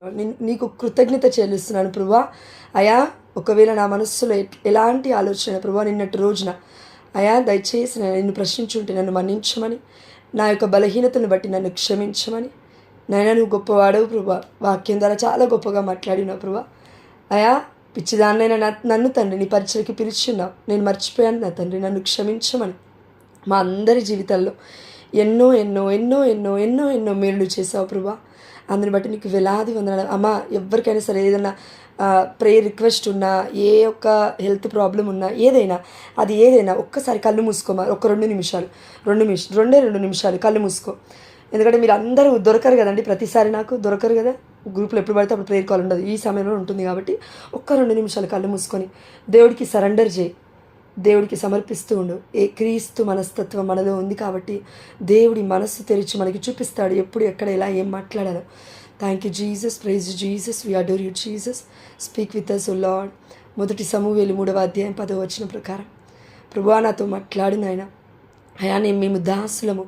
నీకు కృతజ్ఞత చెల్లిస్తున్నాను ప్రభువా. అయా, ఒకవేళ నా మనస్సులో ఎలాంటి ఆలోచన ప్రభువా నిన్నటి రోజున అయా దయచేసి నేను నిన్ను ప్రశ్నించుంటే నన్ను మన్నించమని, నా యొక్క బలహీనతను బట్టి నన్ను క్షమించమని. నైనా నువ్వు గొప్పవాడవు ప్రభువా. వాక్యం ద్వారా చాలా గొప్పగా మాట్లాడినావు ప్రభువా. అయా, పిచ్చిదాన్నైనా నన్ను తండ్రి నీ పరిచయకి పిలిచున్నావు. నేను మర్చిపోయాను నా తండ్రి, నన్ను క్షమించమని. మా అందరి జీవితాల్లో ఎన్నో ఎన్నో ఎన్నో ఎన్నో ఎన్నో ఎన్నో మేలు చేసావు ప్రభువా. అందుని బట్టి నీకు వేలాది వందనాలు. అమ్మ, ఎవరికైనా సరే ఏదైనా ప్రేయర్ రిక్వెస్ట్ ఉన్నా, ఏ ఒక్క హెల్త్ ప్రాబ్లం ఉన్నా, ఏదైనా ఒక్కసారి కళ్ళు మూసుకోమా. ఒక 2 నిమిషాలు, 2 నిమిషాలు కళ్ళు మూసుకో. ఎందుకంటే మీరు అందరూ దొరకరు కదండి, ప్రతిసారి నాకు దొరకరు కదా. గ్రూప్లో ఎప్పుడు పడితే అప్పుడు ప్రేయర్ కాల్ ఉండదు, ఈ సమయంలో ఉంటుంది. కాబట్టి ఒక్క 2 నిమిషాలు కళ్ళు మూసుకొని దేవుడికి సరెండర్ చేయి, దేవుడికి సమర్పిస్తూ ఉండు. ఏ క్రీస్తు మనస్తత్వం మనలో ఉంది కాబట్టి దేవుడి మనస్సు తెరిచి మనకి చూపిస్తాడు ఎప్పుడు, ఎక్కడ, ఎలా, ఏం మాట్లాడాలో. Thank you Jesus, praise Jesus, we adore you Jesus, speak with us O Lord. 1 సమూయేలు 3వ అధ్యాయం 10వ వచనం ప్రకారం ప్రభువా నాతో మాట్లాడు నాయన. అయా, మేము దాసులము,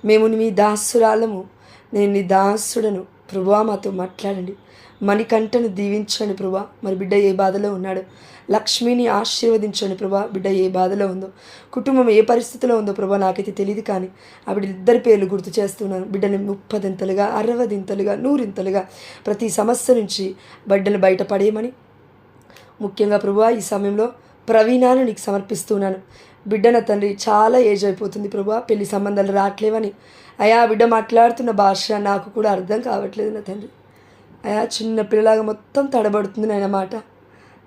మేము మీ దాసురాలము, నేను నీ దాసుడను. ప్రభువా మాతో మాట్లాడండి. మణికంఠను దీవించండి ప్రభువా. మరి బిడ్డ ఏ బాధలో ఉన్నాడు, లక్ష్మిని ఆశీర్వదించండి ప్రభా. బిడ్డ ఏ బాధలో ఉందో, కుటుంబం ఏ పరిస్థితిలో ఉందో ప్రభా నాకైతే తెలియదు, కానీ ఆ బిడ్డ ఇద్దరి పేర్లు గుర్తు చేస్తున్నాను. బిడ్డని 30దింతలుగా, 60దింతలుగా, 100దింతలుగా ప్రతి సమస్య నుంచి బిడ్డలు బయటపడేయమని, ముఖ్యంగా ప్రభువా ఈ సమయంలో ప్రవీణాను నీకు సమర్పిస్తున్నాను. బిడ్డ నా తండ్రి చాలా ఏజ్ అయిపోతుంది ప్రభువా, పెళ్లి సంబంధాలు రావట్లేవని. అయా, బిడ్డ మాట్లాడుతున్న భాష నాకు కూడా అర్థం కావట్లేదు నా తండ్రి. అయా, చిన్న పిల్లలాగా మొత్తం తడబడుతుంది నాయన మాట.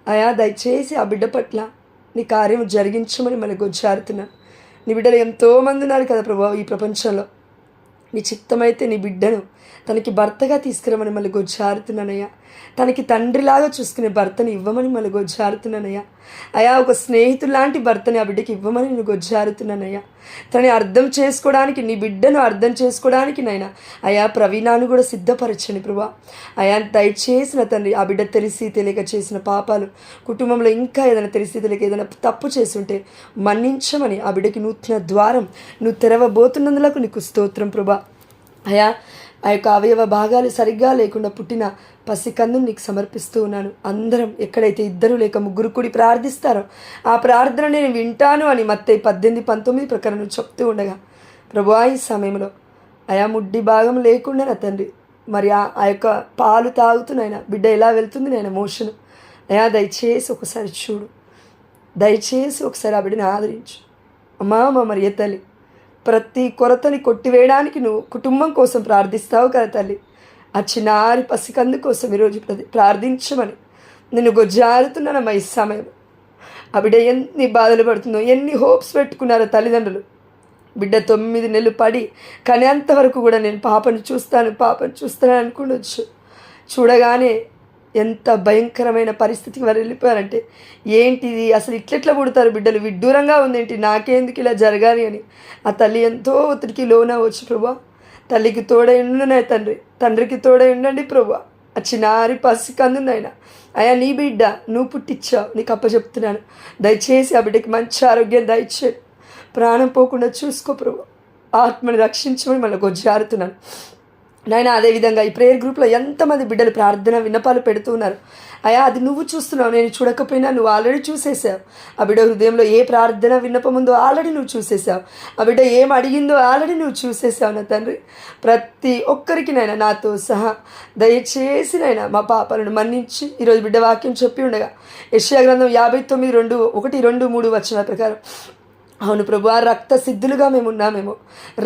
అయా, దయచేసి ఆ బిడ్డ పట్ల నీ కార్యం జరిగించమని మనకు గొచ్చారుతున్నాను. నీ బిడ్డలు ఎంతోమంది ఉన్నారు కదా ప్రభు ఈ ప్రపంచంలో. నీ చిత్తమైతే నీ బిడ్డను తనకి భర్తగా తీసుకురమని మళ్ళీ గొచ్చారుతున్నానయ్యా. తనకి తండ్రిలాగా చూసుకునే భర్తని ఇవ్వమని మళ్ళీ గొచ్చారుతున్నానయ్యా. అయా, ఒక స్నేహితుడు లాంటి భర్తని ఆ బిడ్డకి ఇవ్వమని నేను గొచ్చారుతున్నానయ్యా. తనని అర్థం చేసుకోవడానికి, నీ బిడ్డను అర్థం చేసుకోవడానికి నైనా అయా ప్రవీణాను కూడా సిద్ధపరచండి ప్రభా. అయా, దయచేసిన తండ్రి ఆ బిడ్డ తెలిసి తెలియక చేసిన పాపాలు, కుటుంబంలో ఇంకా ఏదైనా తెలిసి తెలియక ఏదైనా తప్పు చేస్తుంటే మన్నించమని ఆ బిడ్డకి నూతన ద్వారం నువ్వు తెరవబోతున్నందులకు నీకు స్తోత్రం ప్రభా. అయా, ఆ యొక్క అవయవ భాగాలు సరిగ్గా లేకుండా పుట్టిన పసికందుని నీకు సమర్పిస్తూ ఉన్నాను. అందరం ఎక్కడైతే 2 లేక 3 కూడి ప్రార్థిస్తారో ఆ ప్రార్థన నేను వింటాను అని మత్తయి 18:19 ప్రకారం నువ్వు చెప్తూ ఉండగా ప్రభువా ఈ సమయంలో అయా ముడ్డి భాగం లేకుండా నా తండ్రి మరి ఆ యొక్క పాలు తాగుతున్నాయన బిడ్డ ఎలా వెళ్తుంది నేను మోషను. అయా, దయచేసి ఒకసారి చూడు, దయచేసి ఒకసారి ఆ బిడ్డని ఆదరించు. అమ్మా మరి తల్లి, ప్రతి కొరతని కొట్టివేయడానికి నువ్వు కుటుంబం కోసం ప్రార్థిస్తావు కదా తల్లి. ఆ చిన్నారి పసికందు కోసం ఈరోజు ప్రార్థించమని నేను గొజ్జారుతున్నానమ్మా ఈ సమయం. ఆ బిడ్డ ఎన్ని బాధలు పడుతుందో, ఎన్ని హోప్స్ పెట్టుకున్నారో తల్లిదండ్రులు. బిడ్డ 9 నెలలు పడి కానీ అంతవరకు కూడా నేను పాపను చూస్తాను అనుకుండొచ్చు. చూడగానే ఎంత భయంకరమైన పరిస్థితికి వారు వెళ్ళిపోయారంటే, ఏంటిది అసలు ఇట్లెట్లా పుడతారు బిడ్డలు, విడ్డూరంగా ఉందేంటి, నాకేందుకు ఇలా జరగాలి అని ఆ తల్లి ఎంతో ఒత్తిడికి లోనవచ్చు ప్రభా. తల్లికి తోడై ఉండునే తండ్రికి తోడై ఉండండి ప్రభా. ఆ చిన్నారి పసికందునైనా అయా నీ బిడ్డ నువ్వు పుట్టించావు, నీకు అప్పచెప్తున్నాను. దయచేసి ఆ బిడ్డకి మంచి ఆరోగ్యం దయచే, ప్రాణం పోకుండా చూసుకో ప్రభా. ఆత్మని రక్షించమని మళ్ళీ గొజ్జారుతున్నాను నాయన. అదేవిధంగా ఈ ప్రేయర్ గ్రూప్లో ఎంతమంది బిడ్డలు ప్రార్థన విన్నపాలు పెడుతూ ఉన్నారు. అయా, అది నువ్వు చూస్తున్నావు, నేను చూడకపోయినా నువ్వు ఆల్రెడీ చూసేసావు. ఆ బిడ్డ హృదయంలో ఏ ప్రార్థన విన్నపం ఉందో ఆల్రెడీ నువ్వు చూసేసావు. ఆ బిడ్డ ఏం అడిగిందో ఆల్రెడీ నువ్వు చూసేసావు నా తండ్రి. ప్రతి ఒక్కరికి నైనా నాతో సహా దయచేసి నైనా మా పాపాలను మన్నించి ఈరోజు బిడ్డ వాక్యం చెప్పి ఉండగా యెషయా గ్రంథం 59:1, 2, 3 వచనాల ప్రకారం అవును ప్రభు, ఆ రక్త సిద్ధులుగా మేము ఉన్నామేమో,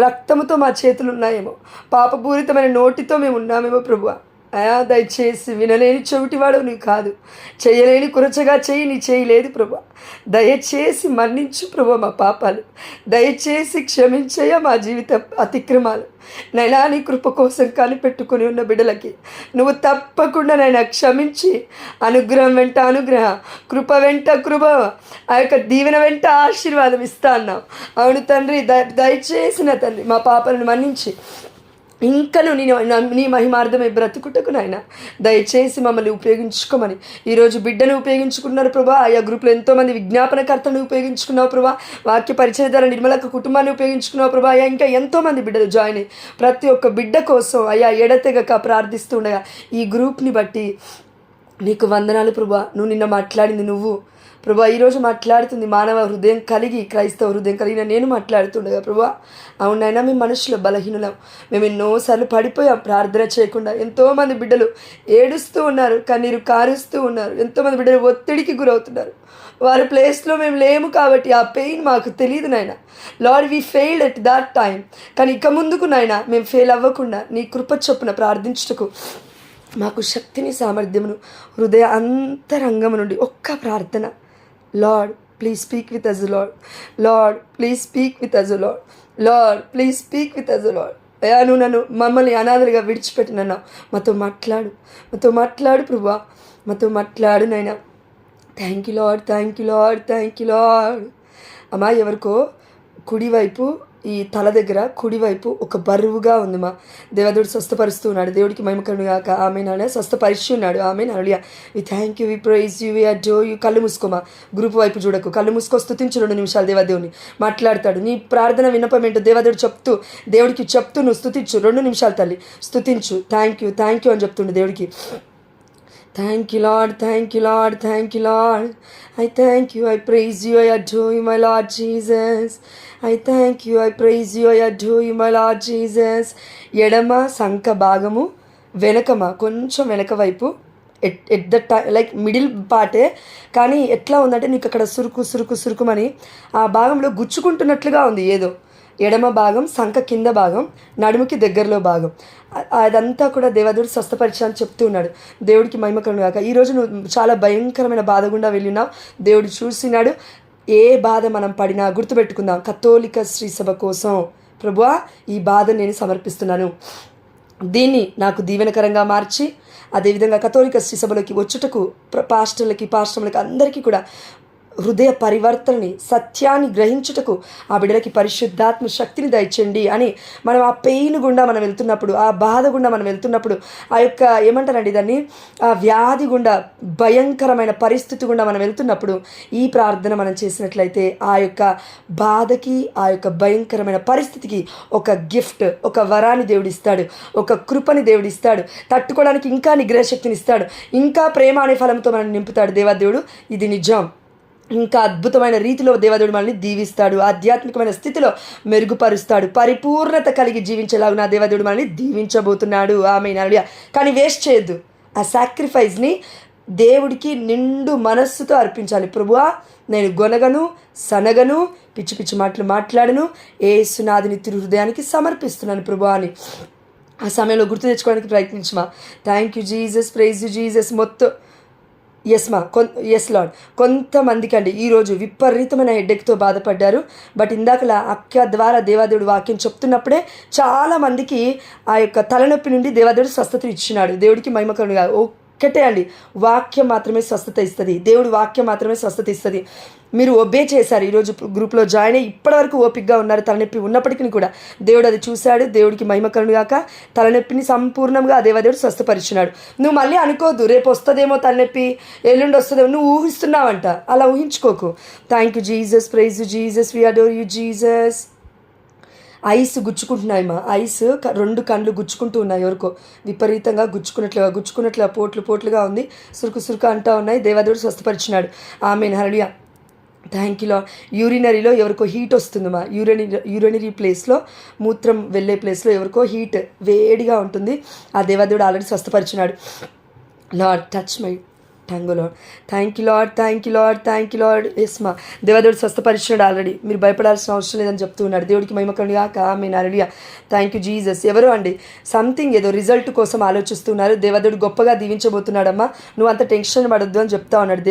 రక్తముతో మా చేతులు ఉన్నాయేమో, పాపపూరితమైన నోటితో మేము ఉన్నామేమో ప్రభు. అయా, దయచేసి వినలేని చెవిటివాడు నీవు కాదు, చేయలేని కురచగా చేయి నీ చేయలేదు ప్రభు. దయచేసి మన్నించు ప్రభు మా పాపాలు, దయచేసి క్షమించయ్య మా జీవిత అతిక్రమాలు. నైనా నీ కృప కోసం కనిపెట్టుకుని ఉన్న బిడ్డలకి నువ్వు తప్పకుండా నైనా క్షమించి అనుగ్రహం వెంట అనుగ్రహ, కృప వెంట కృప, ఆ యొక్క దీవెన వెంట ఆశీర్వాదం ఇస్తా అన్నావు. అవును తండ్రి, దయచేసిన తండ్రి మా పాపాలను మన్నించి ఇంకను నీ మహిమార్థమే బ్రతుకుటకు నాయన దయచేసి మమ్మల్ని ఉపయోగించుకోమని ఈరోజు బిడ్డను ఉపయోగించుకున్నారు ప్రభా. ఆయా గ్రూప్లో ఎంతోమంది విజ్ఞాపనకర్తను ఉపయోగించుకున్నావు ప్రభా. వాక్య పరిచయ ద్వారా నిర్మలక కుటుంబాన్ని ఉపయోగించుకున్నావు ప్రభా. అయ్యా ఇంకా ఎంతోమంది బిడ్డలు జాయిన్ అయ్యి ప్రతి ఒక్క బిడ్డ కోసం అయ్యా ఎడతెగక ప్రార్థిస్తుండగా ఈ గ్రూప్ని బట్టి నీకు వందనాలు ప్రభా. నువ్వు నిన్న మాట్లాడింది నువ్వు ప్రభా, ఈరోజు మాట్లాడుతుంది మానవ హృదయం కలిగి, క్రైస్తవ హృదయం కలిగిన నేను మాట్లాడుతుండగా ప్రభా. అవునైనా మేము మనుషులు బలహీనులం, మేము ఎన్నోసార్లు పడిపోయాం ప్రార్థన చేయకుండా. ఎంతోమంది బిడ్డలు ఏడుస్తూ ఉన్నారు, కన్నీరు కారుస్తూ ఉన్నారు. ఎంతోమంది బిడ్డలు ఒత్తిడికి గురవుతున్నారు. వారి ప్లేస్లో మేము లేము కాబట్టి ఆ పెయిన్ మాకు తెలియదు నాయన. Lord, we failed at that time. కానీ ఇక ముందుకు నాయన మేము ఫెయిల్ అవ్వకుండా నీ కృప చొప్పున ప్రార్థించుటకు మాకు శక్తిని, సామర్థ్యమును, హృదయ అంతరంగము నుండి ఒక్క ప్రార్థన. Lord, please speak with us Lord. Lord, please speak with us Lord. Lord, please speak with us Lord. అయ్యా, నువ్వు మమ్మల్ని అనాథలుగా విడిచిపెట్టినన్నా మాతో మాట్లాడు ప్రభువా, మాతో మాట్లాడు నాయనా. Thank you Lord, thank you Lord, thank you lord. అమ్మా, ఎవరికో కుడివైపు ఈ తల దగ్గర కుడివైపు ఒక బరువుగా ఉంది మా. దేవదేవుడు స్వస్థపరుస్తూ ఉన్నాడు. దేవుడికి మహిమకరుడు గాక. ఆమె నాన్న స్వస్థపరిచి ఉన్నాడు. ఆమె నలుడియా. We thank you, we praise you, we adore you. కళ్ళు మూసుకోమా, గ్రూప్ వైపు చూడకు. కళ్ళు మూసుకో, స్తుతించు 2 నిమిషాలు. దేవదేవుని మాట్లాడతాడు. నీ ప్రార్థన విన్నపం ఏంటో దేవుడికి చెప్తూ నువ్వు స్తుతించు. 2 నిమిషాలు తల్లి స్తుతించు. థ్యాంక్ యూ అని చెప్తుండే దేవుడికి. Thank you, Lord, thank you, Lord, thank you, Lord. I thank you, I praise you, I adore you, my Lord Jesus. I thank you, I praise you, I adore you, my Lord Jesus. ఎడమ సంఖ భాగము వెనకమా, కొంచెం వెనక వైపు, at the like middle పార్టే, కానీ ఎట్లా ఉందంటే నీకు అక్కడ సురుకుమని ఆ భాగంలో గుచ్చుకుంటున్నట్లుగా ఉంది ఏదో. ఎడమ భాగం, సంఖ కింద భాగం, నడుముకి దగ్గరలో భాగం, అదంతా కూడా దేవదేవుడు స్వస్థపరిచాలని చెప్తూ ఉన్నాడు. దేవుడికి మహిమకరుడు కాక. ఈరోజు నువ్వు చాలా భయంకరమైన బాధ గుండా వెళ్ళినావు. దేవుడు చూసినాడు. ఏ బాధ మనం పడినా గుర్తుపెట్టుకుందాం, కథోలిక శ్రీ సభ కోసం ప్రభువా ఈ బాధ నేను సమర్పిస్తున్నాను. దీన్ని నాకు దీవెనకరంగా మార్చి, అదేవిధంగా కథోలిక శ్రీ సభలోకి వచ్చుటకు పాస్టర్లకి అందరికీ కూడా హృదయ పరివర్తనని, సత్యాన్ని గ్రహించుటకు ఆ బిడ్డలకి పరిశుద్ధాత్మ శక్తిని దయచేయండి అని మనం ఆ పెయిన్ గుండా మనం వెళ్తున్నప్పుడు, ఆ బాధ గుండా మనం వెళ్తున్నప్పుడు, ఆ యొక్క ఏమంటారండి దాన్ని, ఆ వ్యాధి గుండా, భయంకరమైన పరిస్థితి గుండా మనం వెళ్తున్నప్పుడు ఈ ప్రార్థన మనం చేసినట్లయితే ఆ యొక్క బాధకి, ఆ యొక్క భయంకరమైన పరిస్థితికి ఒక గిఫ్ట్, ఒక వరాన్ని దేవుడిస్తాడు, ఒక కృపని దేవుడిస్తాడు, తట్టుకోవడానికి ఇంకా నిగ్రహశక్తిని ఇస్తాడు, ఇంకా ప్రేమ అనే ఫలంతో మనం నింపుతాడు దేవదేవుడు. ఇది నిజం. ఇంకా అద్భుతమైన రీతిలో దేవదేవుడు మనల్ని దీవిస్తాడు, ఆధ్యాత్మికమైన స్థితిలో మెరుగుపరుస్తాడు, పరిపూర్ణత కలిగి జీవించేలాగా నా దేవదేవుడు మనల్ని దీవించబోతున్నాడు. ఆమేన్, హల్లెలూయా. కానీ వేస్ట్ చేయొద్దు. ఆ సాక్రిఫైస్ని దేవుడికి నిండు మనస్సుతో అర్పించాలి. ప్రభువా, నేను గొనగను, సనగను, పిచ్చి మాటలు మాట్లాడను, యేసునాథుని తిరు హృదయానికి సమర్పిస్తున్నాను ప్రభువా అని ఆ సమయంలో గుర్తు తెచ్చుకోవడానికి ప్రయత్నించమా. Thank you Jesus, praise you Jesus. మొత్తం ఎస్ లార్డ్. కొంతమందికి అండి ఈరోజు విపరీతమైన హెడ్ఏక్తో బాధపడ్డారు. బట్ ఇందాకలా అక్క ద్వారా దేవాదేవుడు వాక్యం చెప్తున్నప్పుడే చాలామందికి ఆ యొక్క తలనొప్పి నుండి దేవాదేవుడు స్వస్థత ఇచ్చినాడు. దేవుడికి మహిమకరుడుగా. ఒక్కటే అండి, వాక్యం మాత్రమే స్వస్థత ఇస్తుంది. దేవుడు వాక్యం మాత్రమే స్వస్థత ఇస్తుంది. మీరు ఒబే చేశారు. ఈరోజు గ్రూప్లో జాయిన్ అయ్యి ఇప్పటివరకు ఓపికగా ఉన్నారు. తలనొప్పి ఉన్నప్పటికీ కూడా దేవుడు అది చూశాడు. దేవుడికి మహిమకరుడు గాక. తలనొప్పిని సంపూర్ణంగా ఆ దేవదేవుడు స్వస్థపరిచినాడు. నువ్వు మళ్ళీ అనుకోవద్దు రేపు వస్తుందేమో తలనొప్పి, ఎల్లుండి వస్తుందేమో, నువ్వు ఊహిస్తున్నావంట. అలా ఊహించుకోకు. Thank you Jesus, praise you Jesus, we adore you Jesus. Eyes గుచ్చుకుంటున్నాయి మా. ఐస్ 2 కళ్ళు గుచ్చుకుంటూ ఉన్నాయి. ఎవరికో విపరీతంగా గుచ్చుకున్నట్లుగా పోట్లుగా ఉంది. సురుకు అంటూ ఉన్నాయి. దేవదేవుడు స్వస్థపరిచినాడు. ఆమేన్, హల్లెలూయా. Thank you Lord. యూరినరీలో ఎవరికో హీట్ వస్తుంది మా. యూరినరీ ప్లేస్లో, మూత్రం వెళ్ళే ప్లేస్లో ఎవరికో హీట్ వేడిగా ఉంటుంది. ఆ దేవదేవుడు ఆల్రెడీ స్వస్థపరిచినాడు. Lord, touch my tongue Lord. Thank you Lord, thank you Lord, thank you Lord. Yes మా, దేవదేవుడు స్వస్థపరిచినాడు ఆల్రెడీ. మీరు భయపడాల్సిన అవసరం లేదని చెప్తూ ఉన్నాడు. దేవుడికి మహిమకరుడుగా. ఆమేన్, హల్లెలూయా. Thank you Jesus. ఎవరు అండి సంథింగ్ ఏదో రిజల్ట్ కోసం ఆలోచిస్తున్నారు. దేవదేవుడు గొప్పగా దీవించబోతున్నాడమ్మా, నువ్వు అంత టెన్షన్ పడొద్దు అని చెప్తా ఉన్నాడు.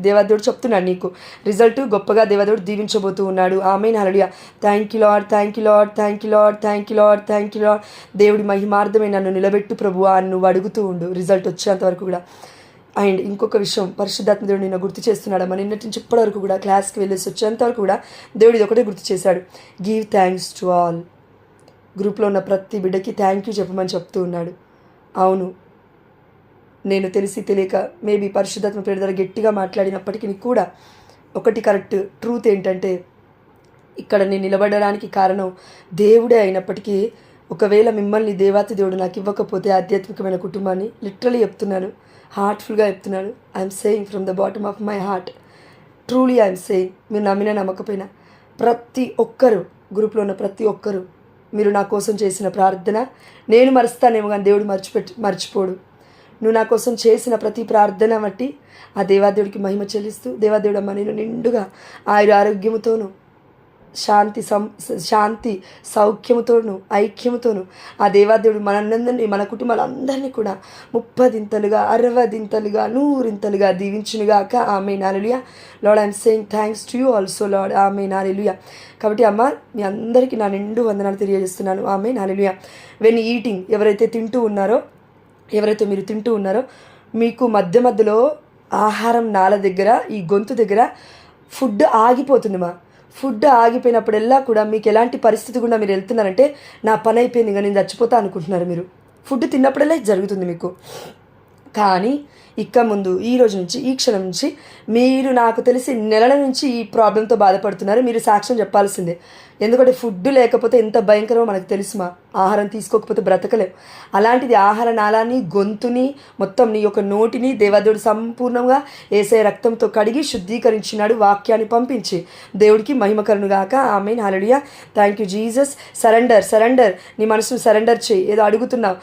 దేవదేవుడు చెప్తున్నాడు నీకు రిజల్ట్ గొప్పగా దేవదేవుడు దీవించబోతూ ఉన్నాడు. ఆమేన్, హల్లెలూయా. Thank you Lord, thank you Lord, thank you Lord, thank you Lord, thank you Lord. దేవుడి మహిమార్థమే నన్ను నిలబెట్టు ప్రభువా అని నువ్వు అడుగుతూ ఉండు, రిజల్ట్ వచ్చేంత వరకు కూడా. అండ్ ఇంకొక విషయం, పరిశుద్ధాత్మ దేవుడు నిన్న గుర్తు చేస్తున్నాడమ్మా. నిన్నటి నుంచి ఇప్పటివరకు కూడా క్లాస్కి వెళ్ళేసి వచ్చేంతవరకు కూడా దేవుడు ఇది ఒకటే గుర్తు చేశాడు. Give thanks to all. గ్రూప్లో ఉన్న ప్రతి బిడ్డకి థ్యాంక్ యూ చెప్పమని చెప్తూ ఉన్నాడు. అవును, నేను తెలిసి తెలియక మేబీ పరిశుద్ధాత్మ పేరు ద్వారా గట్టిగా మాట్లాడినప్పటికీ కూడా ఒకటి కరెక్ట్ ట్రూత్ ఏంటంటే, ఇక్కడ నేను నిలబడడానికి కారణం దేవుడే అయినప్పటికీ, ఒకవేళ మిమ్మల్ని దేవాతి దేవుడు నాకు ఇవ్వకపోతే ఆధ్యాత్మికమైన కుటుంబాన్ని లిటరలీ చెప్తున్నాను, హార్ట్ఫుల్గా చెప్తున్నాను. I'm saying from the bottom of my heart, truly I'm saying. మీరు నమ్మినా నమ్మకపోయినా ప్రతి ఒక్కరు, గ్రూప్లో ఉన్న ప్రతి ఒక్కరు, మీరు నా కోసం చేసిన ప్రార్థన నేను మరుస్తానేమో కానీ దేవుడు మర్చిపోడు. నువ్వు నా కోసం చేసిన ప్రతి ప్రార్థన బట్టి ఆ దేవాదేవుడికి మహిమ చెల్లిస్తూ, దేవాదేవుడు అమ్మ నేను నిండుగా ఆరోగ్యముతోనూ శాంతి సౌఖ్యముతోను ఐక్యముతోను ఆ దేవాదేవుడు మనందరినీ, మన కుటుంబాలందరినీ కూడా 30 60 100 దీవించునుగాక. ఆమేన్, హల్లెలూయా. Lord, I'm saying thanks to you also Lord. ఆమేన్, హల్లెలూయా. కాబట్టి అమ్మ, మీ అందరికీ నా నిండు వందనాలు తెలియజేస్తున్నాను. ఆమేన్, హల్లెలూయా. వెన్ ఈటింగ్, ఎవరైతే మీరు తింటూ ఉన్నారో మీకు మధ్యలో ఆహారం నాల దగ్గర, ఈ గొంతు దగ్గర ఫుడ్ ఆగిపోతుందిమా. ఫుడ్ ఆగిపోయినప్పుడల్లా కూడా మీకు ఎలాంటి పరిస్థితి కూడా మీరు వెళ్తున్నారంటే, నా పని అయిపోయింది ఇంకా నేను చచ్చిపోతా అనుకుంటున్నారు మీరు. ఫుడ్ తిన్నప్పుడల్లా ఇది జరుగుతుంది మీకు. కానీ ఇక ముందు ఈ రోజు నుంచి, ఈ క్షణం నుంచి మీరు, నాకు తెలిసి నెలల నుంచి ఈ ప్రాబ్లంతో బాధపడుతున్నారు. మీరు సాక్ష్యం చెప్పాల్సిందే. ఎందుకంటే ఫుడ్ లేకపోతే ఎంత భయంకరమో మనకు తెలుసుమా. ఆహారం తీసుకోకపోతే బ్రతకలేం. అలాంటిది ఆహార నాళాన్ని, గొంతుని, మొత్తం నీ యొక్క నోటిని దేవదేవుడు సంపూర్ణంగా యేసయ్య రక్తంతో కడిగి శుద్ధీకరించినాడు, వాక్యాన్ని పంపించి. దేవుడికి మహిమకరునుగాక. ఆమేన్, హల్లెలూయా. Thank you Jesus. సరెండర్. నీ మనసును సరెండర్ చేయి. ఏదో అడుగుతున్నావు,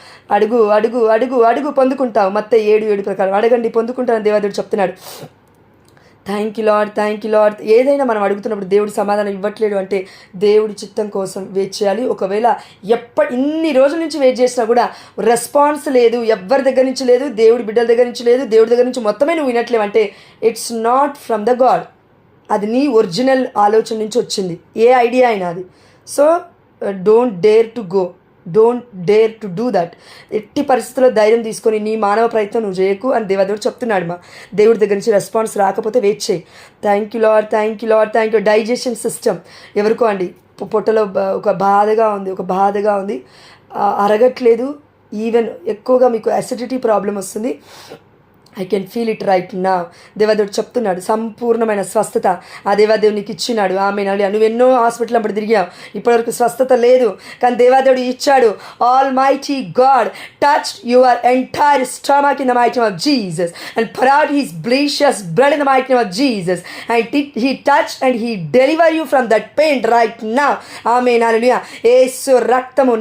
అడుగు పొందుకుంటావు. మత్తయి 7:7 ప్రకారం అడగండి పొందుకుంటానని దేవదేవుడు చెప్తున్నాడు. Thank you lord. ఏదైనా మనం అడుగుతున్నప్పుడు దేవుడు సమాధానం ఇవ్వట్లేడు అంటే దేవుడి చిత్తం కోసం వెయిట్ చేయాలి. ఒకవేళ ఇన్ని రోజుల నుంచి వెయిట్ చేసినా కూడా రెస్పాన్స్ లేదు, ఎవరి దగ్గర నుంచి లేదు, దేవుడి బిడ్డల దగ్గర నుంచి లేదు, దేవుడి దగ్గర నుంచి మొత్తమే నువ్వు వినట్లేవంటే it's not from the God. అది నీ ఒరిజినల్ ఆలోచన నుంచి వచ్చింది, ఏ ఐడియా అయినా అది. So don't dare to do that. ఎట్టి పరిస్థితుల్లో ధైర్యం తీసుకొని నీ మానవ ప్రయత్నం నువ్వు చేయకు అని దేవదేవుడు చెప్తున్నాడు. మా దేవుడి దగ్గర నుంచి రెస్పాన్స్ రాకపోతే వెయిట్ చేయి. Thank you lord. Digestion system ఎవరికో అండి, పొట్టలో ఒక బాధగా ఉంది, అరగట్లేదు. ఈవెన్ ఎక్కువగా మీకు అసిడిటీ ప్రాబ్లం వస్తుంది. I can feel it right నా. దేవదేవుడు చెప్తున్నాడు సంపూర్ణమైన స్వస్థత ఆ దేవాదేవుడు నీకు ఇచ్చినాడు. ఆమేన్, హల్లెలూయా. నువ్వు ఎన్నో హాస్పిటల్ అప్పుడు తిరిగావు, ఇప్పటివరకు స్వస్థత లేదు, కానీ దేవాదేవుడు ఇచ్చాడు. All mighty God touched your entire stomach in the mighty name of Jesus and poured out his precious blood in the mighty name of Jesus and he touched and he deliver you from that pain right now. ఆమేన్, హల్లెలూయా. యేసు రక్తము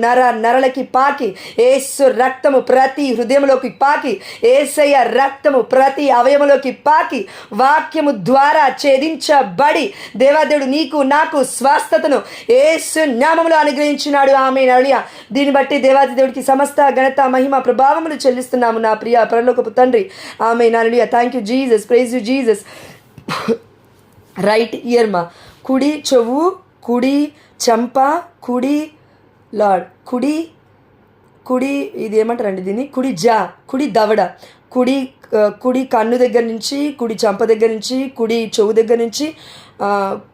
నరలకి పాకి, యేసు రక్తము ప్రతి హృదయంలోకి పాకి, యేసయ్య రక్తము ప్రతి అవయవంలోకి పాకి, వాక్యము ద్వారా ఛేదించబడి దేవాదేవుడు నీకు నాకు స్వస్థతను యేసు నామములో అనుగ్రహించినాడు. ఆమేన్, హల్లెలూయా. దీన్ని బట్టి దేవాది దేవుడికి సమస్త ఘనత మహిమ ప్రభావములు చెల్లిస్తున్నాము నా ప్రియ పరలోకపు తండ్రి. ఆమేన్, హల్లెలూయా. Thank you Jesus. Praise you Jesus. Right ear మా, కుడి చెవు, కుడి చెంప, కుడి ఇది ఏమంటారండి దీన్ని, కుడి దవడ, కుడి కన్ను దగ్గర నుంచి, కుడి చెంప దగ్గర నుంచి, కుడి చెవు దగ్గర నుంచి,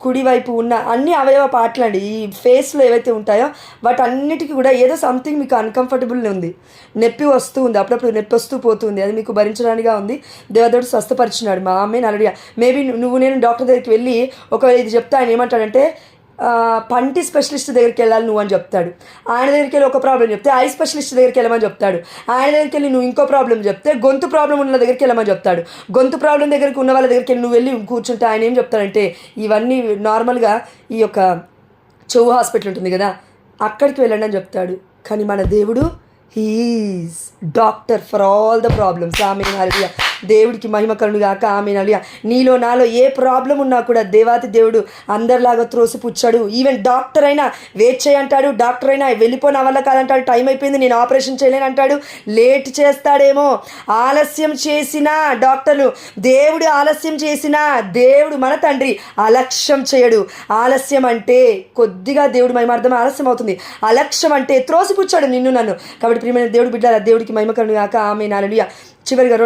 కుడి వైపు ఉన్న అన్ని అవయవ పాటలు అండి, ఈ ఫేస్లో ఏవైతే ఉంటాయో వాటన్నిటికీ కూడా ఏదో సంథింగ్ మీకు అన్కంఫర్టబుల్ ఉంది, నొప్పి వస్తూ ఉంది, అప్పుడప్పుడు నొప్పి వస్తూ పోతుంది, అది మీకు భరించడానిగా ఉంది. దేవదేవుడు స్వస్థపరిచినాడు. మా ఆమేన్, హల్లెలూయా. మేబీ నేను డాక్టర్ దగ్గరికి వెళ్ళి ఒకవేళ ఇది చెప్తే ఆయన ఏమంటాడంటే, పంటి స్పెషలిస్ట్ దగ్గరికి వెళ్ళాలి నువ్వు అని చెప్తాడు. ఆయన దగ్గరికి వెళ్ళి ఒక ప్రాబ్లం చెప్తే ఐ స్పెషలిస్ట్ దగ్గరికి వెళ్ళమని చెప్తాడు. ఆయన దగ్గరికి వెళ్ళి నువ్వు ఇంకో ప్రాబ్లం చెప్తే గొంతు ప్రాబ్లం ఉన్న దగ్గరికి వెళ్ళమని చెప్తాడు. గొంతు ప్రాబ్లం దగ్గరికి ఉన్న వాళ్ళ దగ్గరికి వెళ్ళి నువ్వు వెళ్ళి కూర్చుంటే ఆయన ఏం చెప్తాడంటే, ఇవన్నీ నార్మల్గా ఈ యొక్క చెవు హాస్పిటల్ ఉంటుంది కదా, అక్కడికి వెళ్ళండి అని చెప్తాడు. కానీ మన దేవుడు he is doctor for all the problems. ఆమేన్, హల్లెలూయా. దేవుడికి మహిమ కలుగుగాక. ఆమేన్, హల్లెలూయా. నీలో నాలో ఏ ప్రాబ్లం ఉన్నా కూడా దేవాతి దేవుడు అందరిలాగా త్రోసిపుచ్చాడు. ఈవెన్ డాక్టర్ అయినా వెయిట్ చేయంటాడు, డాక్టర్ అయినా వెళ్ళిపోయిన వల్ల కాదంటాడు, టైం అయిపోయింది నేను ఆపరేషన్ చేయలేను అంటాడు, లేట్ చేస్తాడేమో. ఆలస్యం చేసిన డాక్టర్లు, దేవుడు ఆలస్యం చేసిన దేవుడు మన తండ్రి అలక్ష్యం చేయడు. ఆలస్యం అంటే కొద్దిగా దేవుడు మహిమార్థం ఆలస్యం అవుతుంది, అలక్ష్యం అంటే త్రోసిపుచ్చాడు నిన్ను నన్ను. కాబట్టి ప్రియమైన దేవుడు బిడ్డలారా, దేవుడికి మహిమ కలుగుగాక. ఆమేన్, హల్లెలూయా. చివరిగా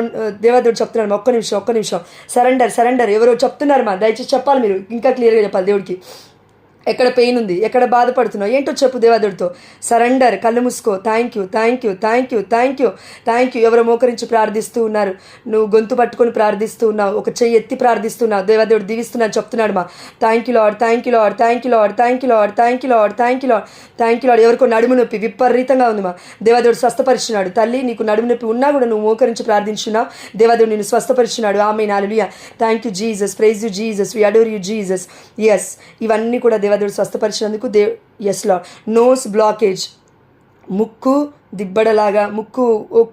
దేవదేవుడు చెప్తున్నాడు, ఒక్క నిమిషం, సరెండర్ ఎవరో చెప్తున్నారు మా, దయచేసి చెప్పాలి మీరు, ఇంకా క్లియర్గా చెప్పాలి దేవుడికి. ఎక్కడ పెయిన్ ఉంది, ఎక్కడ బాధపడుతున్నావు, ఏంటో చెప్పు దేవదేవుడితో. సరెండర్. కళ్ళు మూసుకో. Thank you, thank you, thank you, thank you, thank you. ఎవరో మోకరించి ప్రార్థిస్తూ ఉన్నారు, నువ్వు గొంతు పట్టుకొని ప్రార్థిస్తూ ఉన్నావు, ఒక చెయ్యి ఎత్తి ప్రార్థిస్తున్నావు, దేవదేవుడు దీవిస్తున్నాడు చెప్తున్నాడు మా. Thank you Lord, thank you Lord, thank you Lord, thank you Lord, thank you Lord, thank you Lord, thank you lord. ఎవరికో నడుము నొప్పి విపరీతంగా ఉంది మా, దేవదేవుడు స్వస్థపరిచున్నాడు. తల్లి నీకు నడుము నొప్పి ఉన్నా కూడా నువ్వు మోకరించి ప్రార్థించున్నావు, దేవదేవుడు నిన్ను స్వస్థపరిచున్నాడు. ఆమేన్, హల్లెలూయా. Thank you Jesus, praise you Jesus, we adore you Jesus. Yes, ఇవన్నీ కూడా దేవదేవుడు స్వస్థపరిచినందుకు ఎస్ లార్డ్. నోస్ బ్లాకేజ్, ముక్కు దిబ్బడలాగా, ముక్కు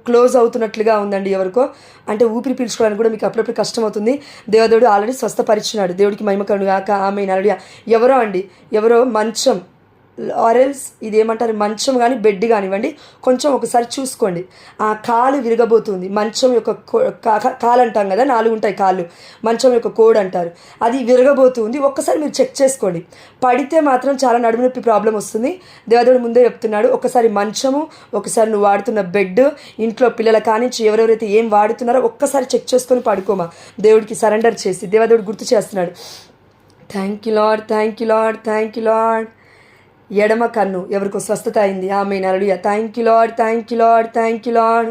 క్లోజ్ అవుతున్నట్లుగా ఉందండి ఎవరికో, అంటే ఊపిరి పీల్చుకోవడానికి కూడా మీకు అప్పుడప్పుడు కష్టం అవుతుంది. దేవదేవుడు ఆల్రెడీ స్వస్థపరిచినాడు. దేవుడికి మహిమ కలుగును గాక. ఆమేన్, హల్లెలూయా. ఎవరో మంచం ఆరెల్స్ ఇదేమంటారు, మంచం కానీ బెడ్ కానివ్వండి, కొంచెం ఒకసారి చూసుకోండి. ఆ కాలు విరగబోతుంది. మంచం యొక్క కాలు అంటాం కదా, 4 ఉంటాయి కాళ్ళు, మంచం యొక్క కోడ్ అంటారు, అది విరగబోతుంది. ఒక్కసారి మీరు చెక్ చేసుకోండి. పడితే మాత్రం చాలా నడుము నొప్పి ప్రాబ్లం వస్తుంది. దేవదేవుడు ముందే చెప్తున్నాడు, ఒకసారి మంచము, ఒకసారి నువ్వు వాడుతున్న బెడ్, ఇంట్లో పిల్లల కానించి ఎవరెవరైతే ఏం వాడుతున్నారో ఒక్కసారి చెక్ చేసుకొని పడుకోమా. దేవుడికి సరెండర్ చేసి దేవదేవుడు గుర్తు చేస్తున్నాడు. Thank you Lord, thank you Lord, thank you Lord. ఎడమ కన్ను ఎవరికో స్వస్థత అయింది. ఆమేన్, హల్లెలూయా. Thank you Lord, thank you Lord, thank you Lord.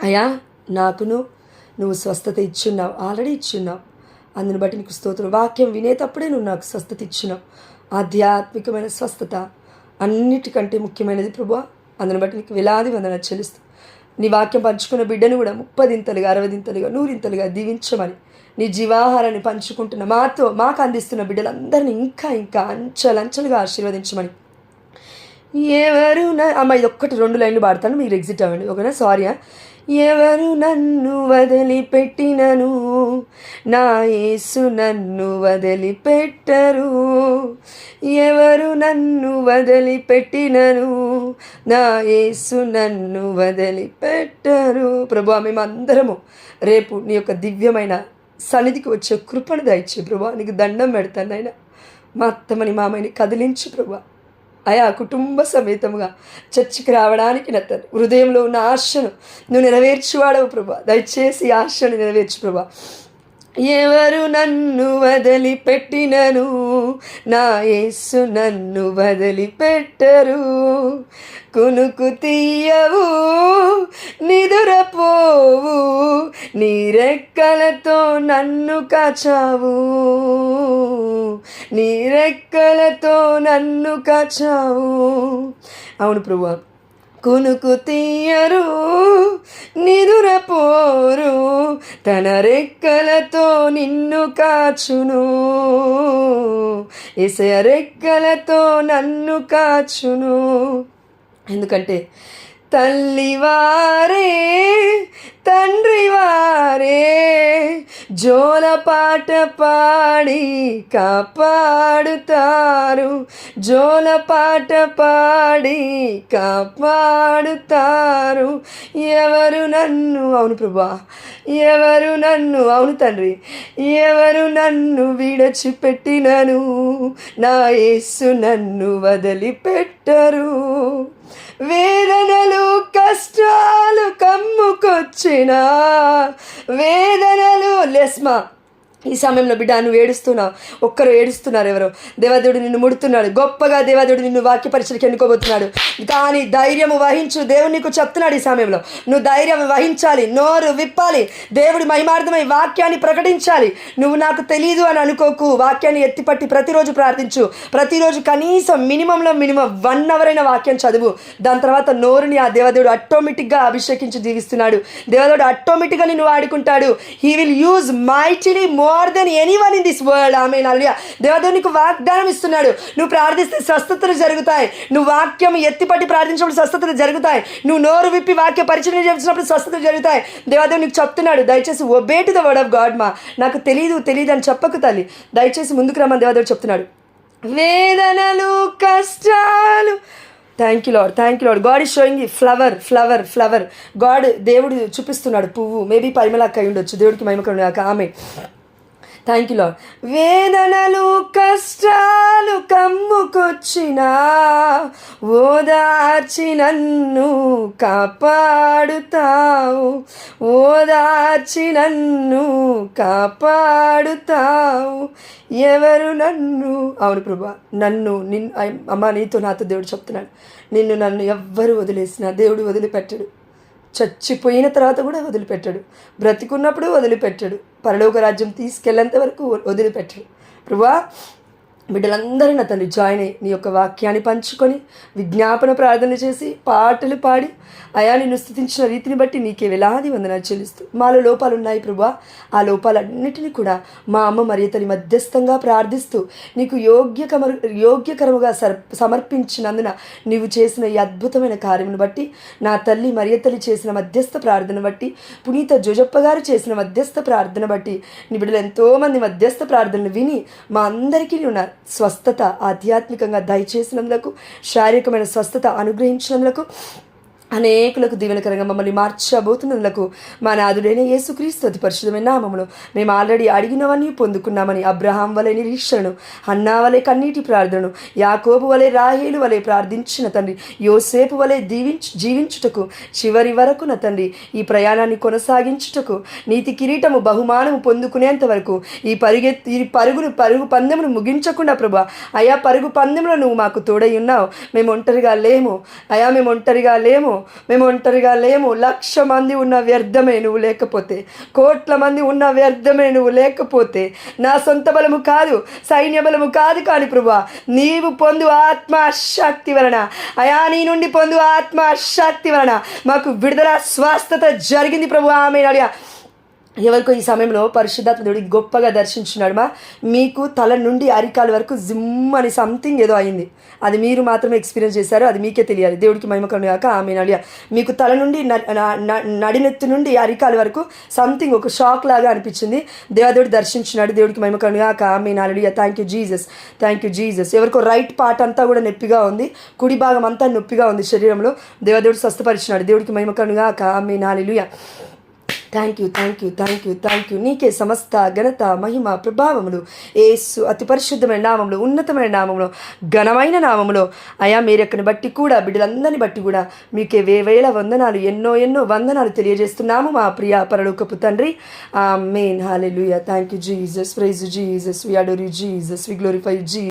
అయ్యా నాకును నువ్వు స్వస్థత ఇచ్చున్నావు, ఆల్రెడీ ఇచ్చున్నావు, అందుని బట్టి నీకు స్తోత్రం. వాక్యం వినేటప్పుడే నువ్వు నాకు స్వస్థత ఇచ్చున్నావు. ఆధ్యాత్మికమైన స్వస్థత అన్నిటికంటే ముఖ్యమైనది ప్రభువా, అందుని బట్టి నీకు వేలాది వందనాలు చెల్లిస్తూ, నీ వాక్యం పంచుకున్న బిడ్డను కూడా 30దింతలుగా 60దింతలుగా 100దింతలుగా దీవించమని, నీ జీవాహారాన్ని పంచుకుంటున్న మాకు అందిస్తున్న బిడ్డలందరినీ ఇంకా ఇంకా అంచెలంచెలుగా ఆశీర్వదించమని. ఎవరు అమ్మ ఇది 1-2 లైన్లు పాడతాను, మీరు ఎగ్జిట్ అవ్వండి, ఓకేనా? సారీ. ఎవరు నన్ను వదిలిపెట్టినను నా యేసు నన్ను వదిలిపెట్టరు, ఎవరు నన్ను వదిలిపెట్టినను నా యేసు నన్ను వదిలిపెట్టరు. ప్రభువా, మేమందరము రేపు నీ యొక్క దివ్యమైన సన్నిధికి వచ్చే కృపను దయచే ప్రభువా, నీకు దండం పెడతాను నాయన. మా అత్తమ్మని మామయ్యని కదిలించు ప్రభువా. అయా కుటుంబ సమేతముగా చర్చికి రావడానికి నా తండ్రి హృదయంలో ఉన్న ఆశను నువ్వు నెరవేర్చువాడవు ప్రభువా. దయచేసి ఆశను నెరవేర్చు ప్రభువా. ఎవరు నన్ను వదిలిపెట్టినను నా యేసు నన్ను వదిలిపెట్టరు, కునుకు తీయవు నిదురపోవు నీ రెక్కలతో నన్ను కాచావు, నీ రెక్కలతో నన్ను కాచావు. అవును ప్రభువా, కునుకు తీయరు నిదురపోరు తన రెక్కలతో నిన్ను కాచును, యేసయ్య రెక్కలతో నన్ను కాచును. ఎందుకంటే తల్లివారే తండ్రివారే జోలపాట పాడి కాపాడుతారు, జోలపాట పాడి కాపాడుతారు. ఎవరు నన్ను, అవును ప్రభువా, ఎవరు నన్ను, అవును తండ్రి, ఎవరు నన్ను విడిచిపెట్టినను నా యేసు నన్ను వదిలిపెట్టరు. వేదనలు కష్టాలు కమ్ముకొచ్చినా, వేదనలు లెస్మా ఈ సమయంలో బిడ్డ నువ్వు ఏడుస్తున్నావు, ఒక్కరు ఏడుస్తున్నారు, ఎవరో దేవదేవుడు నిన్ను ముడుతున్నాడు, గొప్పగా దేవదేవుడు నిన్ను వాక్య పరీక్షలకు ఎన్నుకోబోతున్నాడు. కానీ ధైర్యము వహించు, దేవుడు నీకు చెప్తున్నాడు ఈ సమయంలో నువ్వు ధైర్యం వహించాలి, నోరు విప్పాలి, దేవుడి మహిమార్థమై వాక్యాన్ని ప్రకటించాలి. నువ్వు నాకు తెలీదు అని అనుకోకు, వాక్యాన్ని ఎత్తిపట్టి ప్రతిరోజు ప్రార్థించు, ప్రతిరోజు కనీసం మినిమం 1 అవర్ అయిన వాక్యం చదువు. దాని తర్వాత నోరుని ఆ దేవదేవుడు ఆటోమేటిక్గా అభిషేకించి జీవిస్తున్నాడు. దేవదేవుడు ఆటోమేటిక్గా నిన్ను వాడుకుంటాడు. He will use mightily more than anyone in this world. ఆమేన్, హల్లెలూయా. దేవదేవుడు నీకు వాగ్దానం ఇస్తున్నాడు. నువ్వు ప్రార్థిస్తే స్వస్థతలు జరుగుతాయి. నువ్వు వాక్యం ఎత్తిపట్టి ప్రార్థించినప్పుడు స్వస్థతలు జరుగుతాయి. నువ్వు నోరు విప్పి వాక్య పరిచయం చేసినప్పుడు స్వస్థతలు జరుగుతాయి. దేవదేవుడు నీకు చెప్తున్నాడు, దయచేసి obey to the word of God. నాకు తెలియదు అని చెప్పకు తల్లి, దయచేసి ముందుకు రమ్మని దేవదేవుడు చెప్తున్నాడు. వేదనలు కష్టాలు, thank you Lord, thank you lord. God is sowing flower. God దేవుడు చూపిస్తున్నాడు పువ్వు, మేబీ పరిమళ అక్క ఉండొచ్చు. దేవుడికి మహిమ కలుగును గాక. ఆమేన్. Thank you Lord. వేదనలు కష్టాలు కమ్ముకొచ్చినా ఓదార్చి నన్ను కాపాడుతావు, ఓదార్చి నన్ను కాపాడుతావు. ఎవరు నన్ను, అవును ప్రభా, అమ్మ నీతో నాతో దేవుడు చెప్తున్నాడు, నన్ను ఎవ్వరు వదిలేసినా దేవుడు వదిలిపెట్టడు. చచ్చిపోయిన తర్వాత కూడా వదిలిపెట్టాడు, బ్రతికున్నప్పుడు వదిలిపెట్టాడు, పరలోక రాజ్యం తీసుకెళ్ళేంత వరకు వదిలిపెట్టాడు. ప్రభువా, బిడ్డలందరూ నా తండ్రి జాయిన్ అయ్యి నీ యొక్క వాక్యాన్ని పంచుకొని విజ్ఞాపన ప్రార్థన చేసి పాటలు పాడి అయా నిన్ను స్తుతించిన రీతిని బట్టి నీకే వేలాది వందనాలు చెల్లిస్తూ, మాలో లోపాలు ఉన్నాయి ప్రభువా, ఆ లోపాలన్నిటినీ కూడా మా అమ్మ మరియ తల్లి మధ్యస్థంగా ప్రార్థిస్తూ నీకు యోగ్యకరముగా సమర్పించినందున నీవు చేసిన ఈ అద్భుతమైన కార్యమును బట్టి, నా తల్లి మరియ తల్లి చేసిన మధ్యస్థ ప్రార్థన బట్టి, పునీత జోజప్ప గారు చేసిన మధ్యస్థ ప్రార్థన బట్టి, నీ బిడ్డలు ఎంతోమంది మధ్యస్థ ప్రార్థనలు విని మా అందరికీ ఉన్న స్వస్థత ఆధ్యాత్మికంగా దయచేసినందుకు, శారీరకమైన స్వస్థత అనుగ్రహించినందుకు, అనేకులకు దీవెనకరంగా మమ్మల్ని మార్చబోతున్నందుకు మా నాథుడైన యేసుక్రీస్తు అతి పరిశుద్ధమైన నామములో మేము ఆల్రెడీ అడిగినవన్నీ పొందుకున్నామని అబ్రహాం వలె నిరీక్షణను, హన్నా వలె కన్నీటి ప్రార్థనను, యాకోబు వలె రాహేలు వలె ప్రార్థించిన తండ్రి, యోసేపు వలె జీవించుటకు చివరి వరకు నా తండ్రి ఈ ప్రయాణాన్ని కొనసాగించుటకు, నీతి కిరీటము బహుమానము పొందుకునేంత వరకు ఈ పరుగు పందెమును ముగించకుండా ప్రభా, అయా పరుగు పందెములో నువ్వు మాకు తోడై ఉన్నావు. మేము ఒంటరిగా లేము అయా, మేము ఒంటరిగా లేము. 1,00,000 మంది ఉన్న వ్యర్థమే నువ్వు లేకపోతే, కోట్ల మంది ఉన్న వ్యర్థమే నువ్వు లేకపోతే, నా సొంత బలము కాదు, సైన్య బలము కాదు, కానీ ప్రభువా నీవు పొందు ఆత్మశక్తి వలన, అయా నీ నుండి పొందు ఆత్మశక్తి వలన మాకు విడుదల స్వస్థత జరిగింది ప్రభువా. ఆమేన్. అడిగా ఎవరికో ఈ సమయంలో పరిశుద్ధాత్మ దేవుడు గొప్పగా దర్శించున్నాడు. మీకు తల నుండి అరికాల వరకు జిమ్ అని సంథింగ్ ఏదో అయింది, అది మీరు మాత్రమే ఎక్స్పీరియన్స్ చేశారు, అది మీకే తెలియాలి. దేవుడికి మహిమ కలుగును గాక. ఆమేన్. అలియా మీకు తల నుండి నడినెత్తి నుండి అరికాల వరకు సంథింగ్ ఒక షాక్ లాగా అనిపించింది, దేవదేవుడు దర్శించున్నాడు. దేవుడికి మహిమ కలుగును గాక. ఆమేన్. అలియా థ్యాంక్ యూ జీసస్. ఎవరికో రైట్ పార్ట్ అంతా కూడా నొప్పిగా ఉంది, కుడి భాగం అంతా నొప్పిగా ఉంది శరీరంలో, దేవదేవుడు స్వస్థపరిచినాడు. దేవుడికి మహిమ కలుగును గాక. ఆమేన్. హల్లెలూయా. Thank you. నీకే సమస్త ఘనత మహిమ ప్రభావములు యేసు అతి పరిశుద్ధమైన నామంలో, ఉన్నతమైన నామంలో, ఘనమైన నామంలో అయా మీరెక్కని బట్టి కూడా, బిడ్డలందరిని బట్టి కూడా మీకే వేవేల వందనాలు, ఎన్నో వందనాలు తెలియజేస్తున్నాము మా ప్రియ పరలోకపు తండ్రి. ఆమేన్. హల్లెలూయా. Thank you Jesus. Praise Jesus. We adore you Jesus. We glorify Jesus.